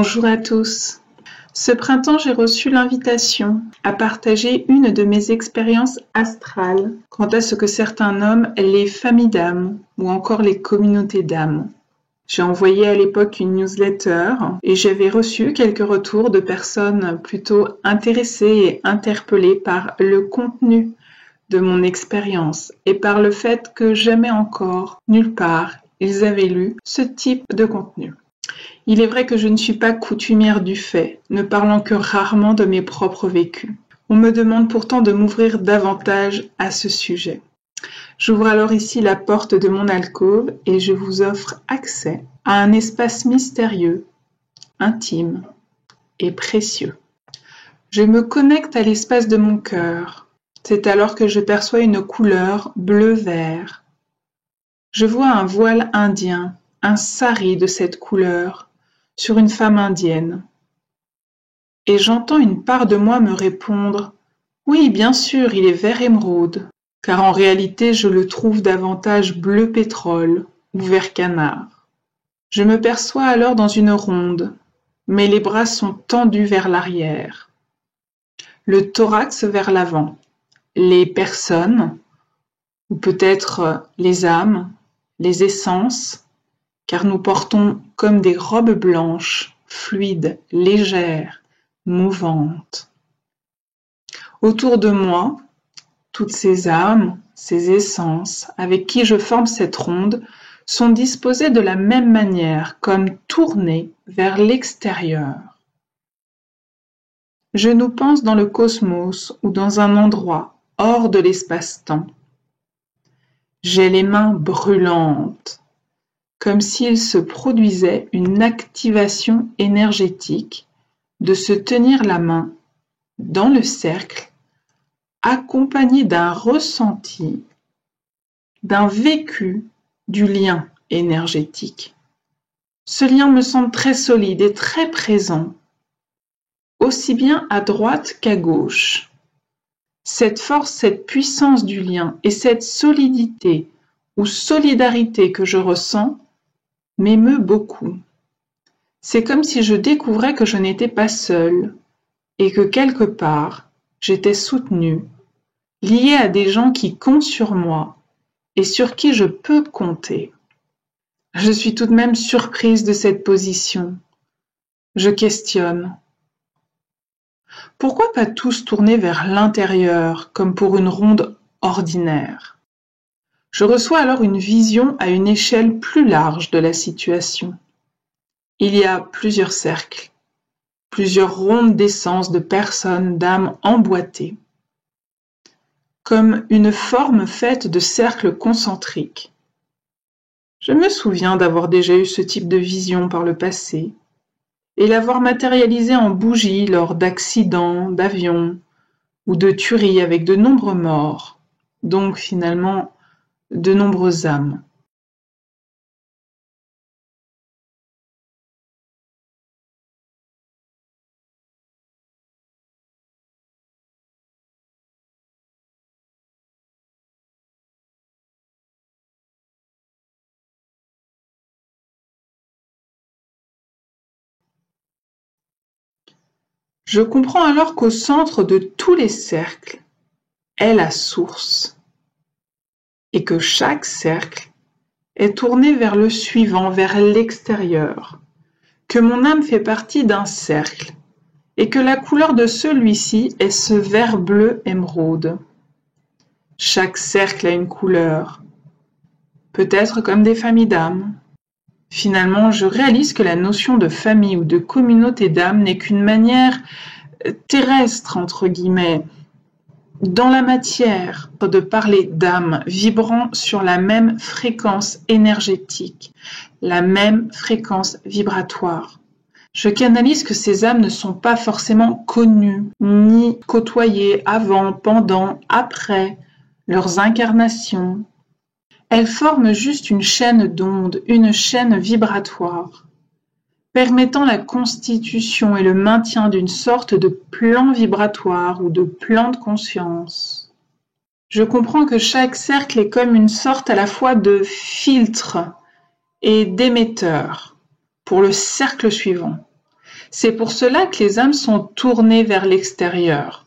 Bonjour à tous. Ce printemps, j'ai reçu l'invitation à partager une de mes expériences astrales quant à ce que certains nomment les familles d'âmes ou encore les communautés d'âmes. J'ai envoyé à l'époque une newsletter et j'avais reçu quelques retours de personnes plutôt intéressées et interpellées par le contenu de mon expérience et par le fait que jamais encore, nulle part, ils avaient lu ce type de contenu. Il est vrai que je ne suis pas coutumière du fait, ne parlant que rarement de mes propres vécus. On me demande pourtant de m'ouvrir davantage à ce sujet. J'ouvre alors ici la porte de mon alcôve et je vous offre accès à un espace mystérieux, intime et précieux. Je me connecte à l'espace de mon cœur. C'est alors que je perçois une couleur bleu-vert. Je vois un voile indien, un sari de cette couleur, sur une femme indienne. Et j'entends une part de moi me répondre « Oui, bien sûr, il est vert émeraude », car en réalité je le trouve davantage bleu pétrole ou vert canard. Je me perçois alors dans une ronde, mais les bras sont tendus vers l'arrière, le thorax vers l'avant. Les personnes, ou peut-être les âmes, les essences, car nous portons comme des robes blanches, fluides, légères, mouvantes. Autour de moi, toutes ces âmes, ces essences avec qui je forme cette ronde sont disposées de la même manière, comme tournées vers l'extérieur. Je nous pense dans le cosmos ou dans un endroit hors de l'espace-temps. J'ai les mains brûlantes, comme s'il se produisait une activation énergétique de se tenir la main dans le cercle, accompagné d'un ressenti, d'un vécu du lien énergétique. Ce lien me semble très solide et très présent, aussi bien à droite qu'à gauche. Cette force, cette puissance du lien et cette solidité ou solidarité que je ressens m'émeut beaucoup. C'est comme si je découvrais que je n'étais pas seule et que quelque part, j'étais soutenue, liée à des gens qui comptent sur moi et sur qui je peux compter. Je suis tout de même surprise de cette position. Je questionne. Pourquoi pas tous tourner vers l'intérieur comme pour une ronde ordinaire ? Je reçois alors une vision à une échelle plus large de la situation. Il y a plusieurs cercles, plusieurs rondes d'essence de personnes, d'âmes emboîtées, comme une forme faite de cercles concentriques. Je me souviens d'avoir déjà eu ce type de vision par le passé et l'avoir matérialisé en bougies lors d'accidents, d'avions ou de tueries avec de nombreux morts, donc finalement de nombreuses âmes. Je comprends alors qu'au centre de tous les cercles est la source et que chaque cercle est tourné vers le suivant, vers l'extérieur, que mon âme fait partie d'un cercle et que la couleur de celui-ci est ce vert bleu émeraude. Chaque cercle a une couleur, peut-être comme des familles d'âmes. Finalement, je réalise que la notion de famille ou de communauté d'âmes n'est qu'une manière terrestre, entre guillemets, dans la matière, de parler d'âmes vibrant sur la même fréquence énergétique, la même fréquence vibratoire. Je canalise que ces âmes ne sont pas forcément connues, ni côtoyées avant, pendant, après leurs incarnations. Elles forment juste une chaîne d'ondes, une chaîne vibratoire, permettant la constitution et le maintien d'une sorte de plan vibratoire ou de plan de conscience. Je comprends que chaque cercle est comme une sorte à la fois de filtre et d'émetteur pour le cercle suivant. C'est pour cela que les âmes sont tournées vers l'extérieur,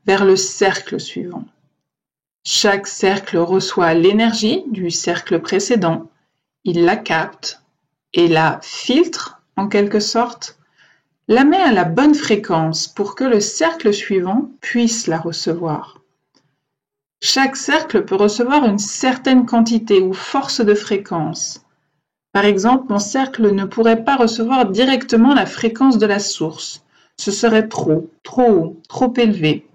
vers le cercle suivant. Chaque cercle reçoit l'énergie du cercle précédent, il la capte et la filtre en quelque sorte, la met à la bonne fréquence pour que le cercle suivant puisse la recevoir. Chaque cercle peut recevoir une certaine quantité ou force de fréquence. Par exemple, mon cercle ne pourrait pas recevoir directement la fréquence de la source. Ce serait trop haut, trop élevé.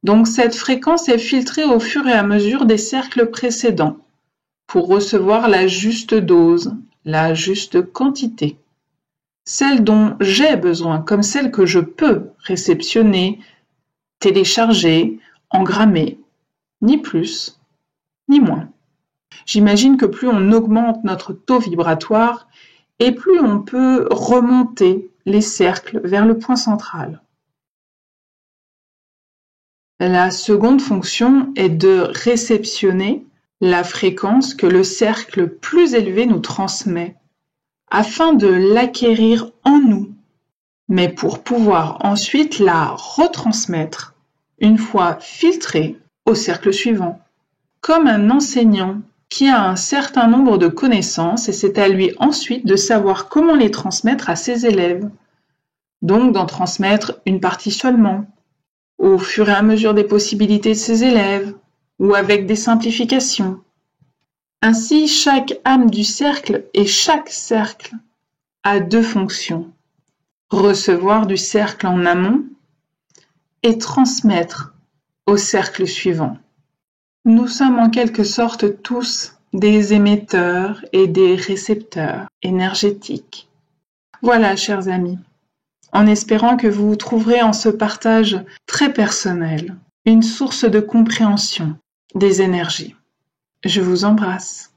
Donc cette fréquence est filtrée au fur et à mesure des cercles précédents pour recevoir la juste dose, la juste quantité. Celle dont j'ai besoin, comme celle que je peux réceptionner, télécharger, engrammer, ni plus, ni moins. J'imagine que plus on augmente notre taux vibratoire et plus on peut remonter les cercles vers le point central. La seconde fonction est de réceptionner la fréquence que le cercle plus élevé nous transmet, afin de l'acquérir en nous, mais pour pouvoir ensuite la retransmettre, une fois filtrée, au cercle suivant. Comme un enseignant qui a un certain nombre de connaissances et c'est à lui ensuite de savoir comment les transmettre à ses élèves. Donc d'en transmettre une partie seulement, au fur et à mesure des possibilités de ses élèves, ou avec des simplifications. Ainsi, chaque âme du cercle et chaque cercle a deux fonctions. Recevoir du cercle en amont et transmettre au cercle suivant. Nous sommes en quelque sorte tous des émetteurs et des récepteurs énergétiques. Voilà, chers amis, en espérant que vous trouverez en ce partage très personnel une source de compréhension des énergies. Je vous embrasse.